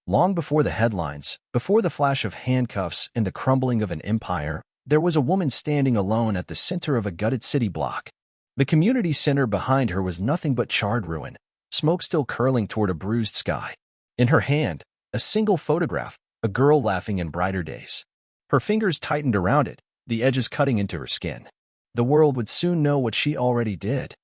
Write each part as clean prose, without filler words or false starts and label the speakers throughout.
Speaker 1: Long before the headlines, before the flash of handcuffs and the crumbling of an empire, there was a woman standing alone at the center of a gutted city block. The community center behind her was nothing but charred ruin, smoke still curling toward a bruised sky. In her hand, a single photograph, a girl laughing in brighter days. Her fingers tightened around it, the edges cutting into her skin. The world would soon know what she already did.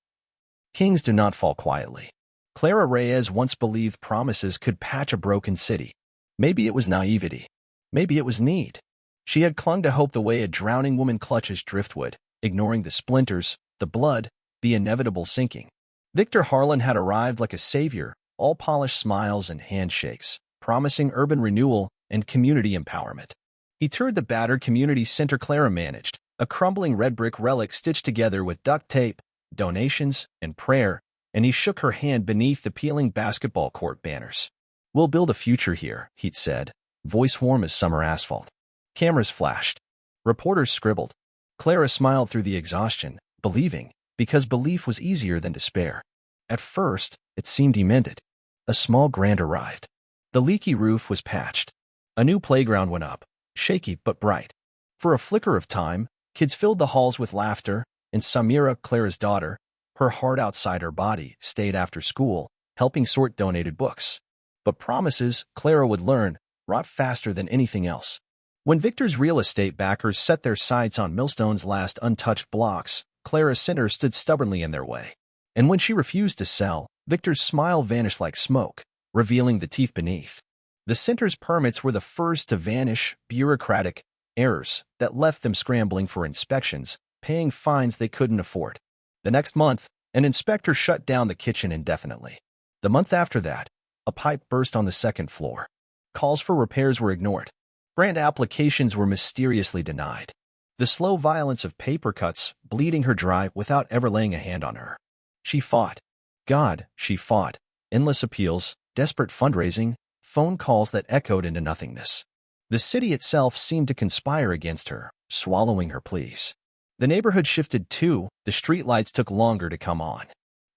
Speaker 1: Kings do not fall quietly. Clara Reyes once believed promises could patch a broken city. Maybe it was naivety. Maybe it was need. She had clung to hope the way a drowning woman clutches driftwood, ignoring the splinters, the blood, the inevitable sinking. Victor Harlan had arrived like a savior, all polished smiles and handshakes, promising urban renewal and community empowerment. He toured the battered community center Clara managed, a crumbling red brick relic stitched together with duct tape, donations, and prayer, and he shook her hand beneath the peeling basketball court banners. "We'll build a future here," he'd said, voice warm as summer asphalt. Cameras flashed. Reporters scribbled. Clara smiled through the exhaustion, believing, because belief was easier than despair. At first, it seemed he meant it. A small grant arrived. The leaky roof was patched. A new playground went up, shaky but bright. For a flicker of time, kids filled the halls with laughter, and Samira, Clara's daughter, her heart outside her body, stayed after school, helping sort donated books. But promises, Clara would learn, rot faster than anything else. When Victor's real estate backers set their sights on Millstone's last untouched blocks, Clara's center stood stubbornly in their way. And when she refused to sell, Victor's smile vanished like smoke, revealing the teeth beneath. The center's permits were the first to vanish, bureaucratic errors that left them scrambling for inspections, paying fines they couldn't afford. The next month, an inspector shut down the kitchen indefinitely. The month after that, a pipe burst on the second floor. Calls for repairs were ignored. Grant applications were mysteriously denied. The slow violence of paper cuts bleeding her dry without ever laying a hand on her. She fought. God, she fought. Endless appeals, desperate fundraising, phone calls that echoed into nothingness. The city itself seemed to conspire against her, swallowing her pleas. The neighborhood shifted too. The streetlights took longer to come on.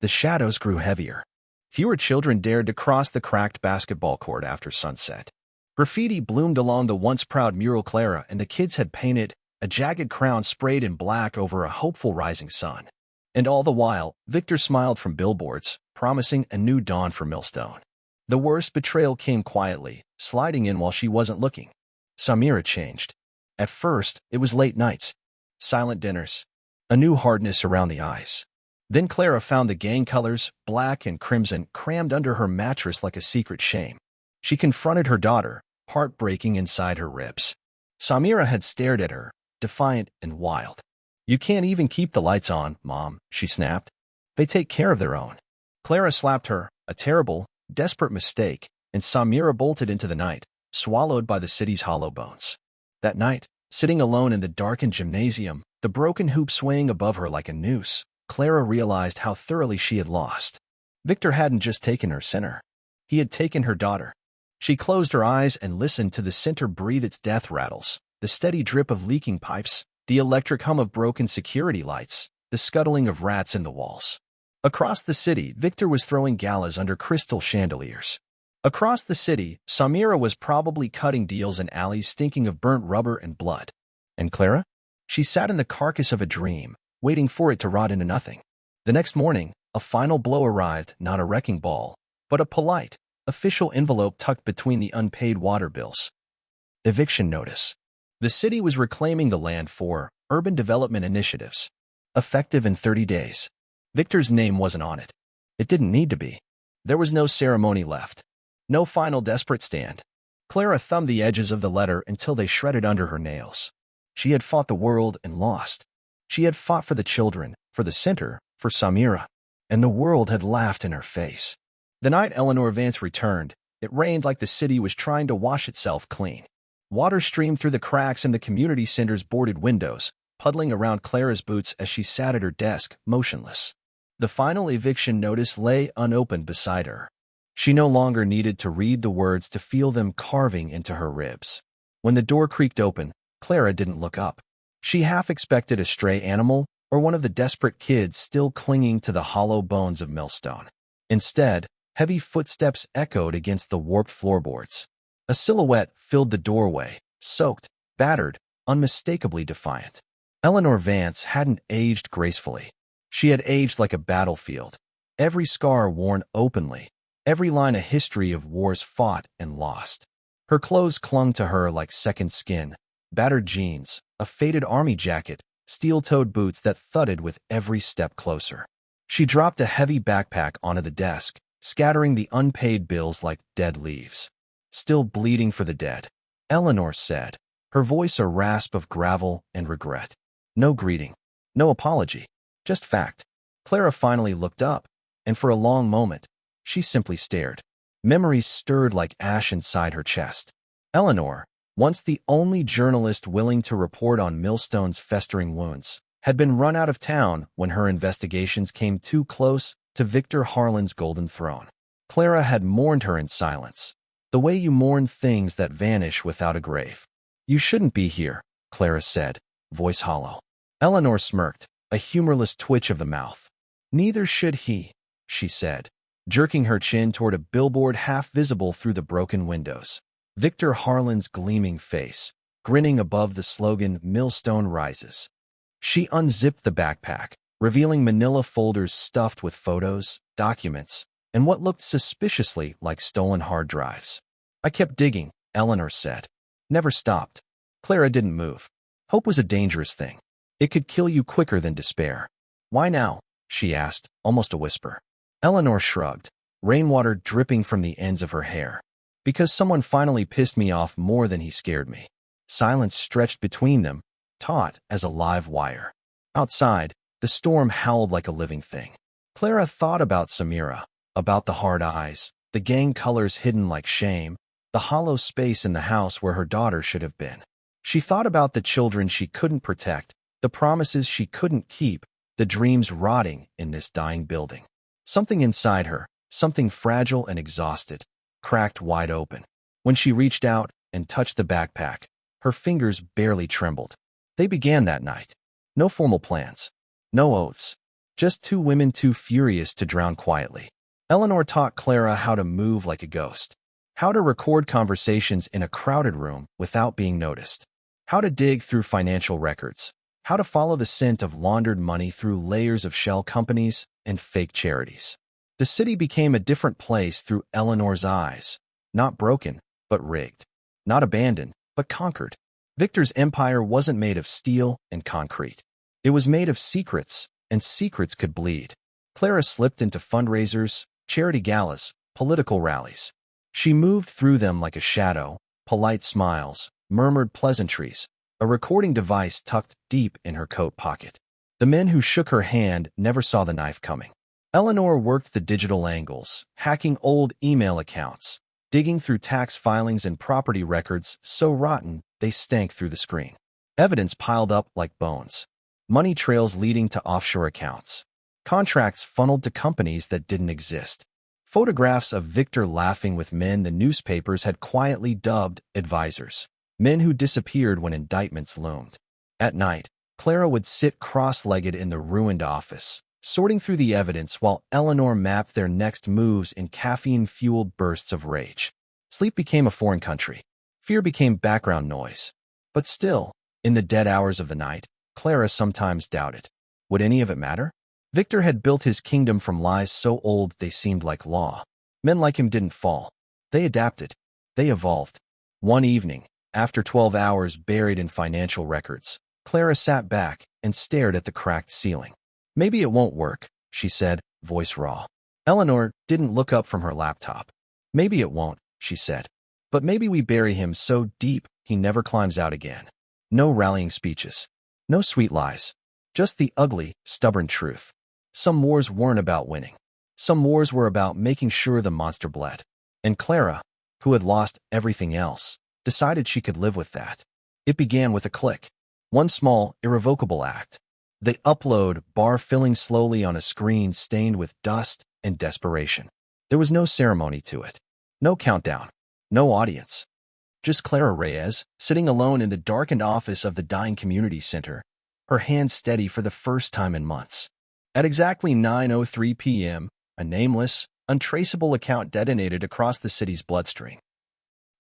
Speaker 1: The shadows grew heavier. Fewer children dared to cross the cracked basketball court after sunset. Graffiti bloomed along the once proud mural Clara and the kids had painted, a jagged crown sprayed in black over a hopeful rising sun. And all the while, Victor smiled from billboards, promising a new dawn for Millstone. The worst betrayal came quietly, sliding in while she wasn't looking. Samira changed. At first, it was late nights, silent dinners, a new hardness around the eyes. Then Clara found the gang colors, black and crimson, crammed under her mattress like a secret shame. She confronted her daughter, heart breaking inside her ribs. Samira had stared at her, defiant and wild. "You can't even keep the lights on, Mom," she snapped. "They take care of their own." Clara slapped her, a terrible, desperate mistake, and Samira bolted into the night, swallowed by the city's hollow bones. That night, sitting alone in the darkened gymnasium, the broken hoop swaying above her like a noose, Clara realized how thoroughly she had lost. Victor hadn't just taken her center. He had taken her daughter. She closed her eyes and listened to the center breathe its death rattles, the steady drip of leaking pipes, the electric hum of broken security lights, the scuttling of rats in the walls. Across the city, Victor was throwing galas under crystal chandeliers. Across the city, Samira was probably cutting deals in alleys stinking of burnt rubber and blood. And Clara? She sat in the carcass of a dream, waiting for it to rot into nothing. The next morning, a final blow arrived, not a wrecking ball, but a polite, official envelope tucked between the unpaid water bills. Eviction notice. The city was reclaiming the land for urban development initiatives. Effective in 30 days. Victor's name wasn't on it. It didn't need to be. There was no ceremony left. No final desperate stand. Clara thumbed the edges of the letter until they shredded under her nails. She had fought the world and lost. She had fought for the children, for the center, for Samira. And the world had laughed in her face. The night Eleanor Vance returned, it rained like the city was trying to wash itself clean. Water streamed through the cracks in the community center's boarded windows, puddling around Clara's boots as she sat at her desk, motionless. The final eviction notice lay unopened beside her. She no longer needed to read the words to feel them carving into her ribs. When the door creaked open, Clara didn't look up. She half expected a stray animal or one of the desperate kids still clinging to the hollow bones of Millstone. Instead, heavy footsteps echoed against the warped floorboards. A silhouette filled the doorway, soaked, battered, unmistakably defiant. Eleanor Vance hadn't aged gracefully. She had aged like a battlefield, every scar worn openly, every line a history of wars fought and lost. Her clothes clung to her like second skin, battered jeans, a faded army jacket, steel-toed boots that thudded with every step closer. She dropped a heavy backpack onto the desk, scattering the unpaid bills like dead leaves. Still bleeding for the dead, Eleanor said, her voice a rasp of gravel and regret. No greeting, no apology, just fact. Clara finally looked up, and for a long moment, she simply stared. Memories stirred like ash inside her chest. Eleanor, once the only journalist willing to report on Millstone's festering wounds, had been run out of town when her investigations came too close to Victor Harlan's golden throne. Clara had mourned her in silence, the way you mourn things that vanish without a grave. "You shouldn't be here," Clara said, voice hollow. Eleanor smirked, a humorless twitch of the mouth. "Neither should he," she said, jerking her chin toward a billboard half visible through the broken windows. Victor Harlan's gleaming face, grinning above the slogan "Millstone Rises." She unzipped the backpack, revealing manila folders stuffed with photos, documents, and what looked suspiciously like stolen hard drives. "I kept digging," Eleanor said. "Never stopped." Clara didn't move. Hope was a dangerous thing. It could kill you quicker than despair. "Why now?" she asked, almost a whisper. Eleanor shrugged, rainwater dripping from the ends of her hair. "Because someone finally pissed me off more than he scared me." Silence stretched between them, taut as a live wire. Outside, the storm howled like a living thing. Clara thought about Samira, about the hard eyes, the gang colors hidden like shame, the hollow space in the house where her daughter should have been. She thought about the children she couldn't protect, the promises she couldn't keep, the dreams rotting in this dying building. Something inside her, something fragile and exhausted, cracked wide open. When she reached out and touched the backpack, her fingers barely trembled. They began that night. No formal plans, no oaths, just two women too furious to drown quietly. Eleanor taught Clara how to move like a ghost, how to record conversations in a crowded room without being noticed, how to dig through financial records, how to follow the scent of laundered money through layers of shell companies and fake charities. The city became a different place through Eleanor's eyes, not broken, but rigged, not abandoned, but conquered. Victor's empire wasn't made of steel and concrete. It was made of secrets, and secrets could bleed. Clara slipped into fundraisers, charity galas, political rallies. She moved through them like a shadow, polite smiles, murmured pleasantries, a recording device tucked deep in her coat pocket. The men who shook her hand never saw the knife coming. Eleanor worked the digital angles, hacking old email accounts, digging through tax filings and property records so rotten they stank through the screen. Evidence piled up like bones. Money trails leading to offshore accounts. Contracts funneled to companies that didn't exist. Photographs of Victor laughing with men the newspapers had quietly dubbed advisors. Men who disappeared when indictments loomed. At night, Clara would sit cross-legged in the ruined office, sorting through the evidence while Eleanor mapped their next moves in caffeine-fueled bursts of rage. Sleep became a foreign country. Fear became background noise. But still, in the dead hours of the night, Clara sometimes doubted. Would any of it matter? Victor had built his kingdom from lies so old they seemed like law. Men like him didn't fall. They adapted. They evolved. One evening, after 12 hours buried in financial records, Clara sat back and stared at the cracked ceiling. "Maybe it won't work," she said, voice raw. Eleanor didn't look up from her laptop. "Maybe it won't," she said. "But maybe we bury him so deep he never climbs out again." No rallying speeches. No sweet lies. Just the ugly, stubborn truth. Some wars weren't about winning. Some wars were about making sure the monster bled. And Clara, who had lost everything else, decided she could live with that. It began with a click. One small, irrevocable act. The upload bar filling slowly on a screen stained with dust and desperation. There was no ceremony to it. No countdown. No audience. Just Clara Reyes, sitting alone in the darkened office of the dying community center, her hands steady for the first time in months. At exactly 9:03 p.m., a nameless, untraceable account detonated across the city's bloodstream.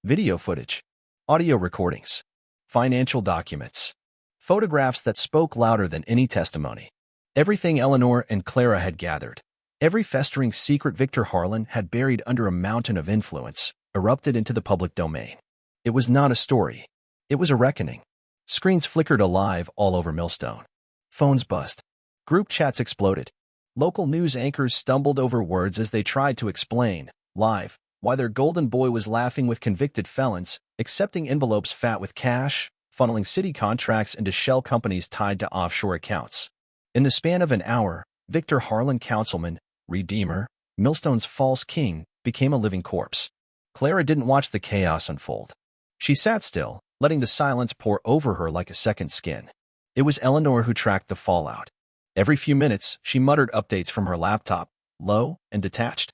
Speaker 1: video footage, audio recordings, financial documents, photographs that spoke louder than any testimony. Everything Eleanor and Clara had gathered, every festering secret Victor Harlan had buried under a mountain of influence, erupted into the public domain. It was not a story. It was a reckoning. Screens flickered alive all over Millstone. Phones buzzed. Group chats exploded. Local news anchors stumbled over words as they tried to explain, live, why their golden boy was laughing with convicted felons, accepting envelopes fat with cash, funneling city contracts into shell companies tied to offshore accounts. In the span of an hour, Victor Harlan, councilman, redeemer, Millstone's false king, became a living corpse. Clara didn't watch the chaos unfold. She sat still, letting the silence pour over her like a second skin. It was Eleanor who tracked the fallout. Every few minutes, she muttered updates from her laptop, low and detached.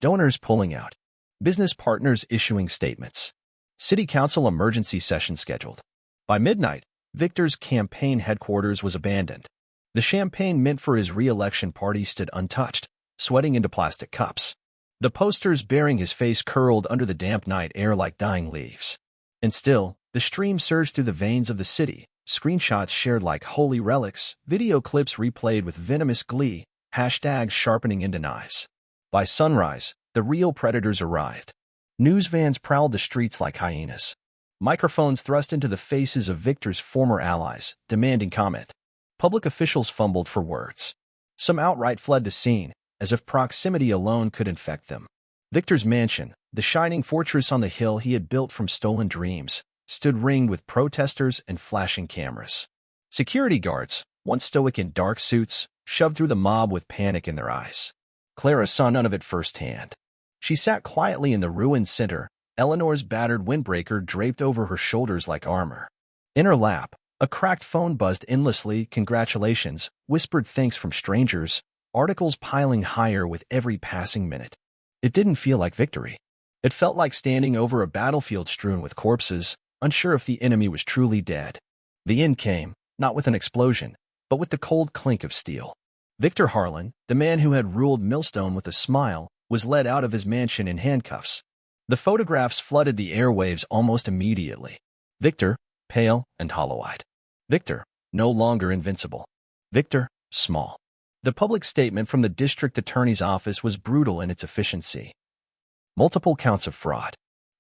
Speaker 1: Donors pulling out. Business partners issuing statements. City council emergency session scheduled. By midnight, Victor's campaign headquarters was abandoned. The champagne meant for his re-election party stood untouched, sweating into plastic cups. The posters bearing his face curled under the damp night air like dying leaves. And still, the stream surged through the veins of the city, screenshots shared like holy relics, video clips replayed with venomous glee, hashtags sharpening into knives. By sunrise, the real predators arrived. News vans prowled the streets like hyenas. Microphones thrust into the faces of Victor's former allies, demanding comment. Public officials fumbled for words. Some outright fled the scene, as if proximity alone could infect them. Victor's mansion, the shining fortress on the hill he had built from stolen dreams, stood ringed with protesters and flashing cameras. Security guards, once stoic in dark suits, shoved through the mob with panic in their eyes. Clara saw none of it firsthand. She sat quietly in the ruined center, Eleanor's battered windbreaker draped over her shoulders like armor. In her lap, a cracked phone buzzed endlessly, congratulations, whispered thanks from strangers, articles piling higher with every passing minute. It didn't feel like victory. It felt like standing over a battlefield strewn with corpses, unsure if the enemy was truly dead. The end came, not with an explosion, but with the cold clink of steel. Victor Harlan, the man who had ruled Millstone with a smile, was led out of his mansion in handcuffs. The photographs flooded the airwaves almost immediately. Victor, pale and hollow-eyed. Victor, no longer invincible. Victor, small. The public statement from the district attorney's office was brutal in its efficiency. Multiple counts of fraud,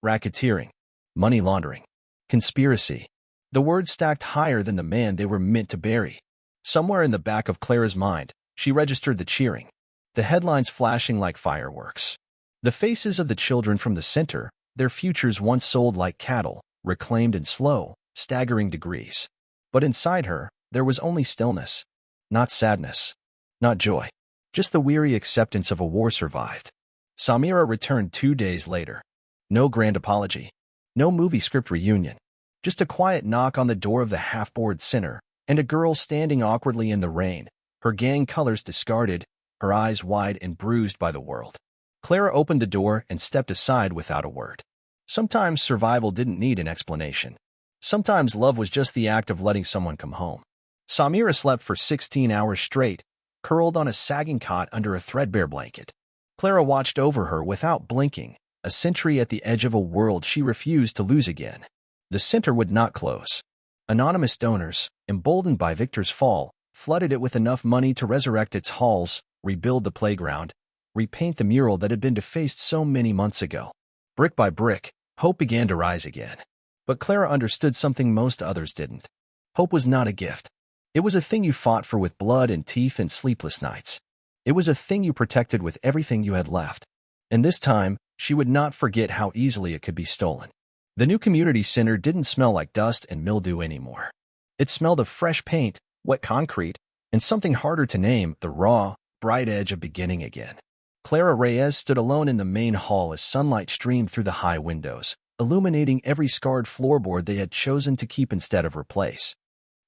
Speaker 1: racketeering, money laundering, conspiracy. The words stacked higher than the man they were meant to bury. Somewhere in the back of Clara's mind, she registered the cheering, the headlines flashing like fireworks. The faces of the children from the center, their futures once sold like cattle, reclaimed in slow, staggering degrees. But inside her, there was only stillness. Not sadness. Not joy. Just the weary acceptance of a war survived. Samira returned 2 days later. No grand apology. No movie script reunion. Just a quiet knock on the door of the half-board center, and a girl standing awkwardly in the rain, her gang colors discarded, her eyes wide and bruised by the world. Clara opened the door and stepped aside without a word. Sometimes survival didn't need an explanation. Sometimes love was just the act of letting someone come home. Samira slept for 16 hours straight, curled on a sagging cot under a threadbare blanket. Clara watched over her without blinking, a sentry at the edge of a world she refused to lose again. The center would not close. Anonymous donors, emboldened by Victor's fall, flooded it with enough money to resurrect its halls, rebuild the playground, repaint the mural that had been defaced so many months ago. Brick by brick, hope began to rise again. But Clara understood something most others didn't. Hope was not a gift. It was a thing you fought for with blood and teeth and sleepless nights. It was a thing you protected with everything you had left. And this time, she would not forget how easily it could be stolen. The new community center didn't smell like dust and mildew anymore. It smelled of fresh paint, wet concrete, and something harder to name, the raw, bright edge of beginning again. Clara Reyes stood alone in the main hall as sunlight streamed through the high windows, illuminating every scarred floorboard they had chosen to keep instead of replace.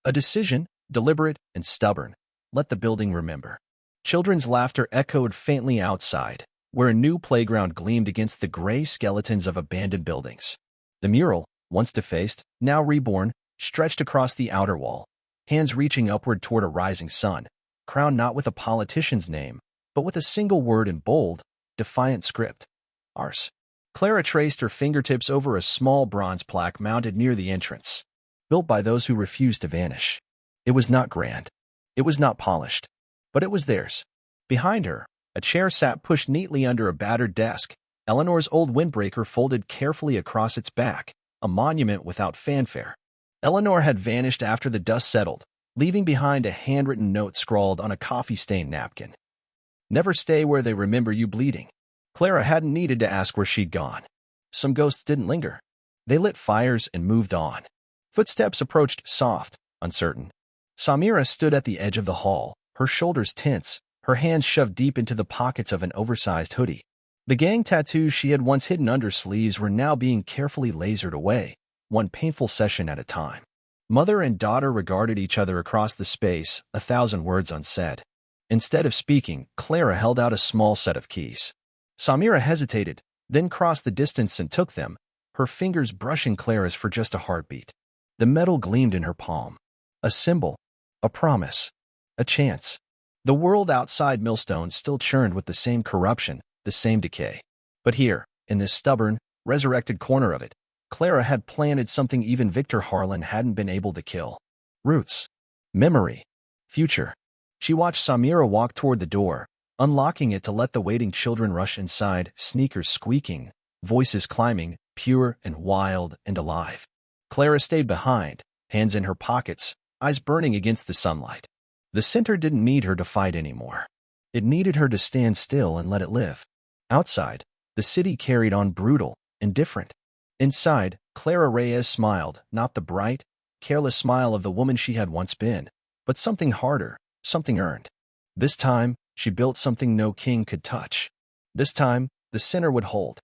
Speaker 1: A decision, deliberate and stubborn, let the building remember. Children's laughter echoed faintly outside, where a new playground gleamed against the gray skeletons of abandoned buildings. The mural, once defaced, now reborn, stretched across the outer wall, hands reaching upward toward a rising sun, crowned not with a politician's name, but with a single word in bold, defiant script. Ars. Clara traced her fingertips over a small bronze plaque mounted near the entrance, built by those who refused to vanish. It was not grand. It was not polished. But it was theirs. Behind her, a chair sat pushed neatly under a battered desk, Eleanor's old windbreaker folded carefully across its back, a monument without fanfare. Eleanor had vanished after the dust settled, leaving behind a handwritten note scrawled on a coffee-stained napkin. Never stay where they remember you bleeding. Clara hadn't needed to ask where she'd gone. Some ghosts didn't linger. They lit fires and moved on. Footsteps approached, soft, uncertain. Samira stood at the edge of the hall, her shoulders tense, her hands shoved deep into the pockets of an oversized hoodie. The gang tattoos she had once hidden under sleeves were now being carefully lasered away, one painful session at a time. Mother and daughter regarded each other across the space, 1,000 words unsaid. Instead of speaking, Clara held out a small set of keys. Samira hesitated, then crossed the distance and took them, her fingers brushing Clara's for just a heartbeat. The metal gleamed in her palm. A symbol, a promise, a chance. The world outside Millstone still churned with the same corruption, the same decay. But here, in this stubborn, resurrected corner of it, Clara had planted something even Victor Harlan hadn't been able to kill. Roots. Memory. Future. She watched Samira walk toward the door, unlocking it to let the waiting children rush inside, sneakers squeaking, voices climbing, pure and wild and alive. Clara stayed behind, hands in her pockets, eyes burning against the sunlight. The center didn't need her to fight anymore. It needed her to stand still and let it live. Outside, the city carried on brutal, indifferent. Inside, Clara Reyes smiled, not the bright, careless smile of the woman she had once been, but something harder, something earned. This time, she built something no king could touch. This time, the center would hold.